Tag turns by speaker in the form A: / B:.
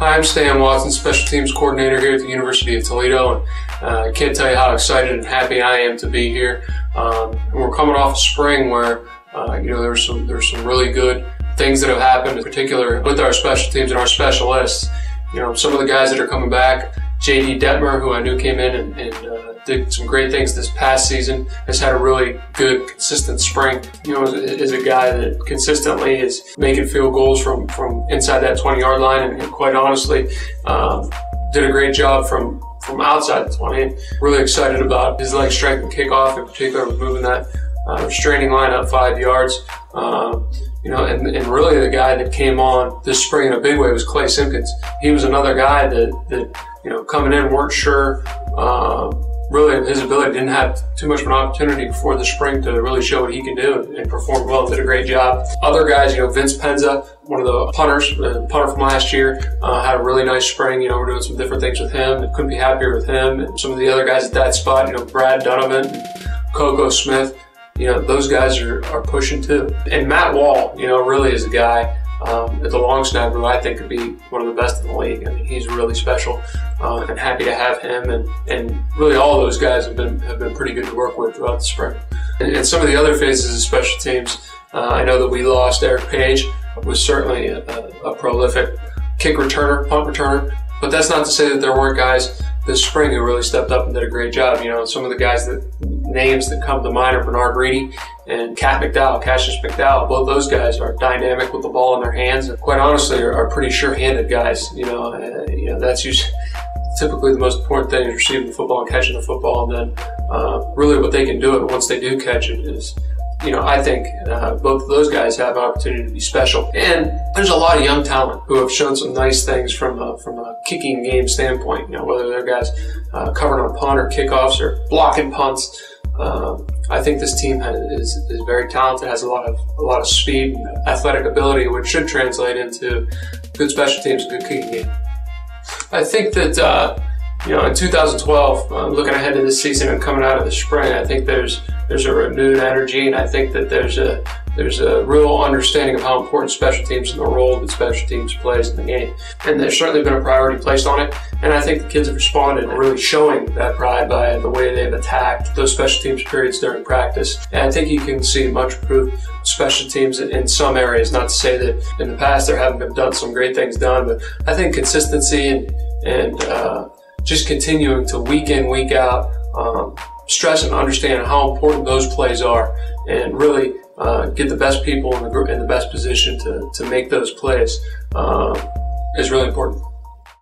A: Hi, I'm Stan Watson, Special Teams Coordinator here at the University of Toledo, and I can't tell you how excited and happy I am to be here. We're coming off a spring where there's some really good things that have happened, in particular with our special teams and our specialists. Some of the guys that are coming back, J.D. Detmer, who I knew came in and did some great things this past season, has had a really good, consistent spring. Is a guy that consistently is making field goals from inside that 20-yard line, and quite honestly, did a great job from outside the 20. Really excited about his leg strength and kickoff, in particular, with moving that restraining line up 5 yards. And really the guy that came on this spring in a big way was Clay Simpkins. He was another guy that coming in, weren't sure really of his ability, didn't have too much of an opportunity before the spring to really show what he can do, and performed well, did a great job. Other guys, Vince Penza, one of the punters, the punter from last year, had a really nice spring. We're doing some different things with him. Couldn't be happier with him. And some of the other guys at that spot, Brad Dunavant, Coco Smith, those guys are pushing too. And Matt Wall, really is a guy at the long snapper who I think could be one of the best in the league. I mean, he's really special, and happy to have him. And really all those guys have been pretty good to work with throughout the spring. And some of the other phases of special teams, I know that we lost Eric Page, was certainly a prolific kick returner, punt returner. But that's not to say that there weren't guys this spring who really stepped up and did a great job. Some of the names that come to mind are Bernard Reedy and Cassius McDowell. Both those guys are dynamic with the ball in their hands, and quite honestly are pretty sure-handed guys. That's usually typically the most important thing, is receiving the football and catching the football. And then really what they can do it once they do catch it is, I think both of those guys have an opportunity to be special. And there's a lot of young talent who have shown some nice things from a kicking game standpoint. Whether they're guys covering on punt or kickoffs or blocking punts. I think this team is very talented, has a lot of speed and athletic ability, which should translate into good special teams, good kicking game. I think that in 2012, looking ahead to this season and coming out of the spring, I think there's a renewed energy, and I think that there's a real understanding of how important special teams and the role that special teams plays in the game. And there's certainly been a priority placed on it, and I think the kids have responded, really showing that pride by the way they've attacked those special teams periods during practice. And I think you can see much improved special teams in some areas. Not to say that in the past there haven't been done some great things done, but I think consistency and just continuing to week in, week out, stress and understand how important those plays are, and really get the best people in the best position to make those plays is really important.